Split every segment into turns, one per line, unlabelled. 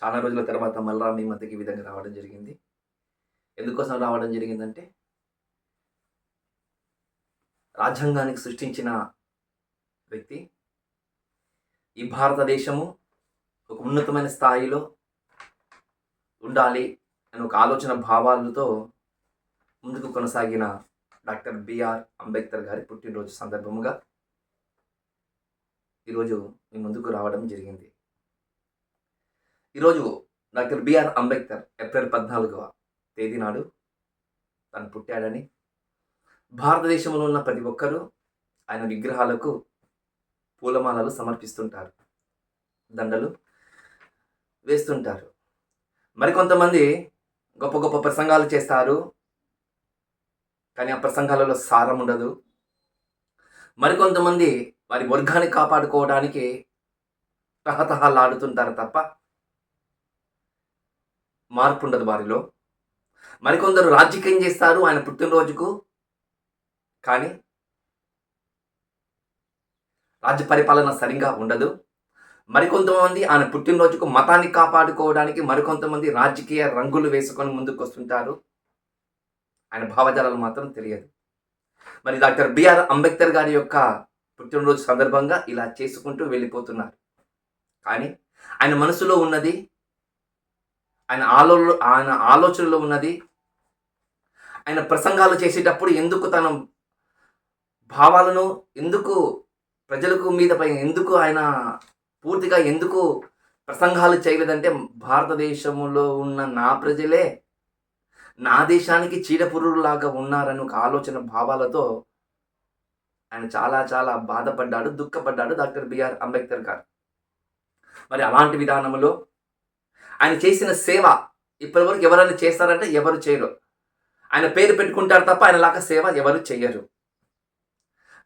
చాలా రోజుల తర్వాత మళ్ళా మీ మధ్యకి ఈ విధంగా రావడం జరిగింది. ఎందుకోసం రావడం జరిగిందంటే, రాజ్యాంగానికి సృష్టించిన వ్యక్తి, ఈ భారతదేశము ఒక ఉన్నతమైన స్థాయిలో ఉండాలి అని ఒక ఆలోచన భావాలతో ముందుకు కొనసాగిన డాక్టర్ బిఆర్ అంబేద్కర్ గారి పుట్టినరోజు సందర్భముగా ఈరోజు మీ ముందుకు రావడం జరిగింది. ఈరోజు డాక్టర్ బిఆర్ అంబేద్కర్ ఏప్రిల్ 14వ తేదీ నాడు తను పుట్టాడని, భారతదేశంలో ఉన్న ప్రతి ఒక్కరూ ఆయన విగ్రహాలకు పూలమాలలు సమర్పిస్తుంటారు, దండలు వేస్తుంటారు. మరికొంతమంది గొప్ప గొప్ప ప్రసంగాలు చేస్తారు, కానీ ఆ ప్రసంగాలలో సారం ఉండదు. మరికొంతమంది వారి వర్గాన్ని కాపాడుకోవడానికి తహతహలాడుతుంటారు తప్ప మార్పు ఉండదు వారిలో. మరికొందరు రాజకీయం చేస్తారు ఆయన పుట్టినరోజుకు, కానీ రాజ్య పరిపాలన సరిగా ఉండదు. మరికొంతమంది ఆయన పుట్టినరోజుకు మతాన్ని కాపాడుకోవడానికి మరికొంతమంది రాజకీయ రంగులు వేసుకొని ముందుకు వస్తుంటారు. ఆయన భావజాలాలు మాత్రం తెలియదు. మరి డాక్టర్ బిఆర్ అంబేద్కర్ గారి యొక్క పుట్టినరోజు సందర్భంగా ఇలా చేసుకుంటూ వెళ్ళిపోతున్నారు. కానీ ఆయన మనసులో ఉన్నది, ఆయన ఆలోచనలో ఉన్నది, ఆయన ప్రసంగాలు చేసేటప్పుడు ఎందుకు తన భావాలను ఎందుకు ప్రజలకు మీదపై ఎందుకు ఆయన పూర్తిగా ఎందుకు ప్రసంగాలు చేయలేదంటే, భారతదేశంలో ఉన్న నా ప్రజలే నా దేశానికి చీడపురుగులాగా ఉన్నారని ఒక ఆలోచన భావాలతో ఆయన చాలా చాలా బాధపడ్డాడు, దుఃఖపడ్డాడు డాక్టర్ బిఆర్ అంబేద్కర్ గారు. మరి అలాంటి విధానంలో ఆయన చేసిన సేవ ఇప్పటివరకు ఎవరైనా చేస్తారంటే ఎవరు చేయరు. ఆయన పేరు పెట్టుకుంటారు తప్ప ఆయనలాగా సేవ ఎవరు చెయ్యరు.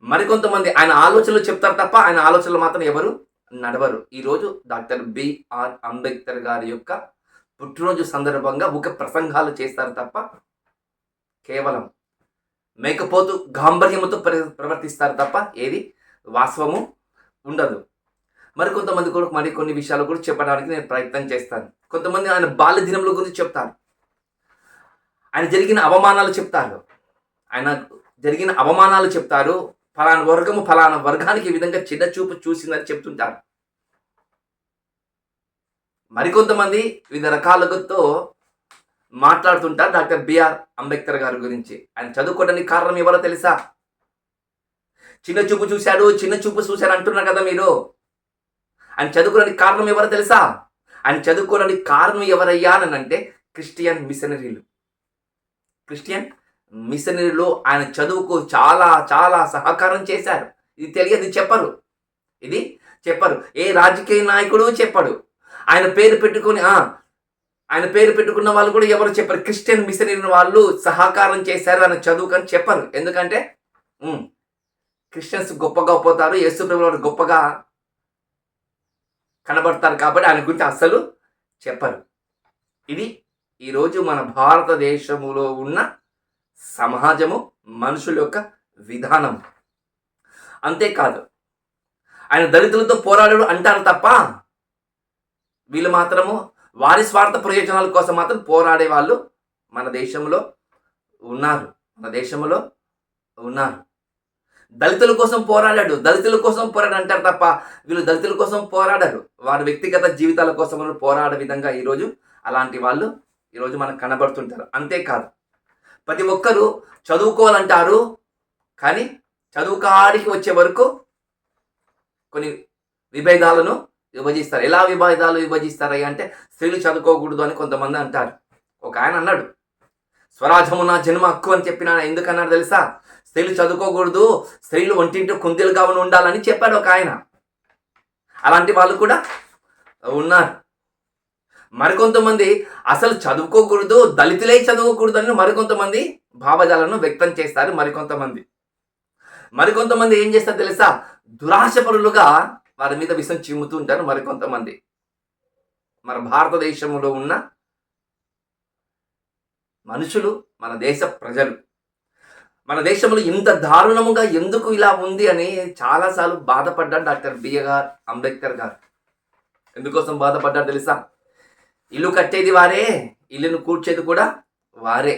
మరికొంతమంది ఆయన ఆలోచనలు చెప్తారు తప్ప ఆయన ఆలోచనలు మాత్రం ఎవరు నడవరు. ఈరోజు డాక్టర్ బిఆర్ అంబేద్కర్ గారి యొక్క పుట్టినరోజు సందర్భంగా ఒక ప్రసంగాలు చేస్తారు తప్ప కేవలం మేకపోతు గాంభర్యముతో ప్రవర్తిస్తారు తప్ప ఏది వాస్తవము ఉండదు. మరికొంతమంది కూడా కొన్ని విషయాలు కూడా చెప్పడానికి నేను ప్రయత్నం చేస్తాను. కొంతమంది ఆయన బాల్య దినముల గురించి చెప్తారు, ఆయన జరిగిన అవమానాలు చెప్తారు, ఫలానా వర్గానికి ఈ విధంగా చిన్న చూపు చూసిందని చెప్తుంటారు. మరికొంతమంది వివిధ రకాలతో మాట్లాడుతుంటారు డాక్టర్ బిఆర్ అంబేద్కర్ గారి గురించి. ఆయన చదువుకోవడానికి కారణం ఎవరో తెలుసా? చిన్న చూపు చూశాడు అంటున్నారు కదా మీరు. ఆయన చదువుకోవడానికి కారణం ఎవరో తెలుసా? ఆయన చదువుకోవడానికి కారణం ఎవరయ్యా అని అంటే క్రిస్టియన్ మిషనరీలు ఆయన చదువుకు చాలా చాలా సహకారం చేశారు. ఇది తెలియదు, చెప్పరు. ఏ రాజకీయ నాయకుడు చెప్పడు. ఆయన పేరు పెట్టుకున్న వాళ్ళు కూడా ఎవరు చెప్పరు. క్రిస్టియన్ మిషనరీ వాళ్ళు సహకారం చేశారు ఆయన చదువుకని చెప్పరు. ఎందుకంటే క్రిస్టియన్స్ గొప్పగా పోతారు, యేసు ప్రభువు వారు గొప్పగా కనబడతారు కాబట్టి ఆయన గురించి అస్సలు చెప్పరు. ఇది ఈరోజు మన భారతదేశంలో ఉన్న సమాజము, మనుషుల యొక్క విధానం. అంతేకాదు, ఆయన దళితులతో పోరాడు అంటారు తప్ప వీళ్ళు మాత్రము వారి స్వార్థ ప్రయోజనాల కోసం మాత్రం పోరాడే వాళ్ళు మన దేశంలో ఉన్నారు. దళితుల కోసం పోరాడాడు అంటారు తప్ప వీళ్ళు దళితుల కోసం పోరాడారు. వారి వ్యక్తిగత జీవితాల కోసం పోరాడే విధంగా ఈరోజు అలాంటి వాళ్ళు ఈరోజు మనకు కనబడుతుంటారు. అంతేకాదు, ప్రతి ఒక్కరూ చదువుకోవాలంటారు, కానీ చదువుకాడికి వచ్చే వరకు కొన్ని విభేదాలను విభజిస్తారు. ఎలా విభేదాలు విభజిస్తారయ్యా అంటే, స్త్రీలు చదువుకోకూడదు అని కొంతమంది అంటారు. ఒక ఆయన అన్నాడు, స్వరాజ్యము నా జన్మ హక్కు అని చెప్పిన ఎందుకన్నాడు తెలుసా? స్త్రీలు చదువుకోకూడదు, స్త్రీలు ఒంటింటి కుందేలుగా ఉండాలని చెప్పాడు ఒక ఆయన. అలాంటి వాళ్ళు కూడా ఉన్నారు. మరికొంతమంది అసలు చదువుకోకూడదు, దళితులే చదువుకోకూడదు అని మరికొంతమంది భావజాలను వ్యక్తం చేస్తారు. మరికొంతమంది ఏం చేస్తారు తెలుసా? దురాశపరులుగా వారి మీద విషం చిమ్ముతూ ఉంటారు మరికొంతమంది. మన భారతదేశంలో ఉన్న మనుషులు, మన దేశ ప్రజలు, మన దేశంలో ఇంత దారుణముగా ఎందుకు ఇలా ఉంది అని చాలాసార్లు బాధపడ్డాడు డాక్టర్ బిఆర్ అంబేద్కర్ గారు. ఎందుకోసం బాధపడ్డాడు తెలుసా? ఇల్లు కట్టేది వారే, ఇల్లును కూర్చేది కూడా వారే.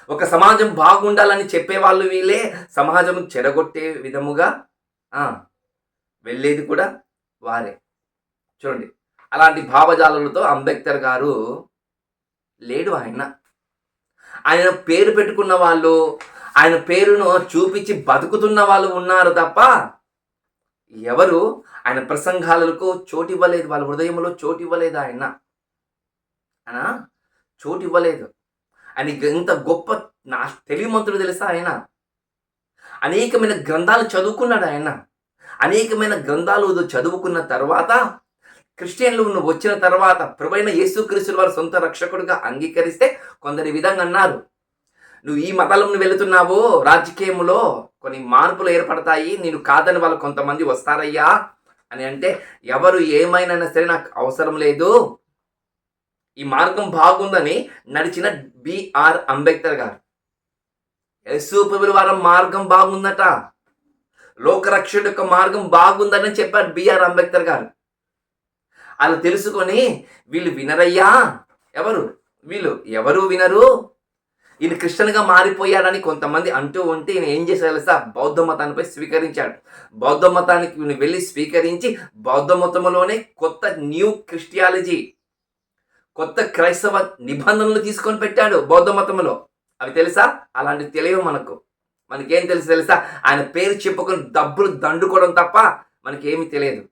ఒక సమాజం బాగుండాలని చెప్పేవాళ్ళు వీళ్ళే, సమాజం చెడగొట్టే విధముగా వెళ్ళేది కూడా వారే. చూడండి, అలాంటి భావజాలలతో అంబేద్కర్ గారు లేడు. ఆయన పేరు పెట్టుకున్న వాళ్ళు, ఆయన పేరును చూపించి బతుకుతున్న వాళ్ళు ఉన్నారు తప్ప ఎవరు ఆయన ప్రసంగాలకు చోటివ్వలేదు. వాళ్ళ హృదయంలో చోటివ్వలేదు. ఆయన చోటివ్వలేదు. ఆయన ఎంత గొప్ప తెలివిమంతుడు తెలుసా? ఆయన అనేకమైన గ్రంథాలు చదువుకున్నాడు. ఆయన అనేకమైన గ్రంథాలు చదువుకున్న తర్వాత క్రిస్టియన్లు వచ్చిన తర్వాత ప్రభువైన యేసుక్రీస్తు వారు సొంత రక్షకుడిగా అంగీకరిస్తే కొందరి విధంగా అన్నారు, నువ్వు ఈ మతాలను వెళుతున్నావు, రాజకీయంలో కొన్ని మార్పులు ఏర్పడతాయి, నేను కాదని వాళ్ళు కొంతమంది వస్తారయ్యా అని అంటే, ఎవరు ఏమైనా సరే నాకు అవసరం లేదు, ఈ మార్గం బాగుందని నడిచిన బిఆర్ అంబేద్కర్ గారు. యేసు ప్రభువుల వారి మార్గం బాగుందట, లోకరక్షకుడి యొక్క మార్గం బాగుందని చెప్పారు బిఆర్ అంబేద్కర్ గారు. అలా తెలుసుకొని వీళ్ళు వినరయ్యా, ఎవరు వినరు, ఈయన క్రిస్టియన్గా మారిపోయాడని కొంతమంది అంటూ ఉంటే ఈయన ఏం చేశాడు తెలుసా? బౌద్ధ మతానిపై స్వీకరించాడు. బౌద్ధ మతానికి వెళ్ళి స్వీకరించి బౌద్ధ మతంలోనే కొత్త న్యూ క్రిస్టియాలజీ, కొత్త క్రైస్తవ నిబంధనలు తీసుకొని పెట్టాడు బౌద్ధ మతంలో. అవి తెలుసా? అలాంటివి తెలియవు మనకేం తెలుసా? ఆయన పేరు చెప్పుకొని డబ్బులు దండుకోవడం తప్ప మనకేమీ తెలియదు.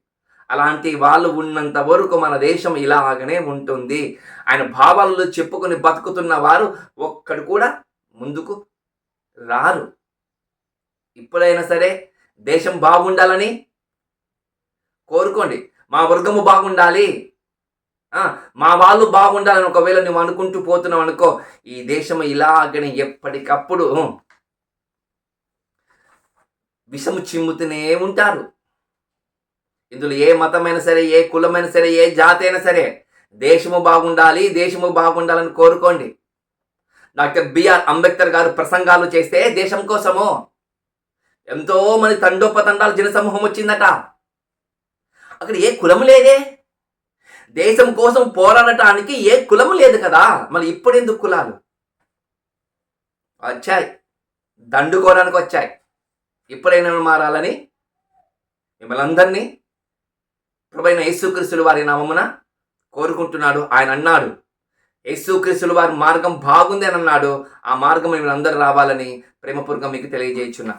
అలాంటి వాళ్ళు ఉన్నంత వరకు మన దేశం ఇలాగనే ఉంటుంది. ఆయన భావాలలో చెప్పుకొని బతుకుతున్న వారు ఒక్కడు కూడా ముందుకు రారు. ఇప్పుడైనా సరే దేశం బాగుండాలని కోరుకోండి. మా వర్గము బాగుండాలి, మా వాళ్ళు బాగుండాలని ఒకవేళ నువ్వు అనుకుంటూ పోతున్నావు అనుకో, ఈ దేశం ఇలాగనే ఎప్పటికప్పుడు విషము చిమ్ముతూనే ఉంటారు. ఇందులో ఏ మతమైనా సరే, ఏ కులమైనా సరే, ఏ జాతి అయినా సరే దేశము బాగుండాలని కోరుకోండి. డాక్టర్ బిఆర్ అంబేద్కర్ గారు ప్రసంగాలు చేస్తే దేశం కోసము ఎంతో మంది తండోపతండాలు జనసమూహం వచ్చిందట. అక్కడ ఏ కులం లేదే, దేశం కోసం పోరాడటానికి ఏ కులము లేదు కదా. మళ్ళీ ఇప్పుడు ఎందుకు కులాలు వచ్చాయి? దండుకోవడానికి వచ్చాయి. ఇప్పుడైనా మారాలని మిమ్మల్ని అందరినీ ప్రభువైన యేసుక్రీస్తు వారి నామమున కోరుకుంటున్నాడు. ఆయన అన్నాడు, యేసుక్రీస్తు వారి మార్గం బాగుంది అని అన్నాడు. ఆ మార్గం మిమ్మల్ని అందరూ రావాలని ప్రేమపూర్వకంగా మీకు తెలియజేయుచున్నా.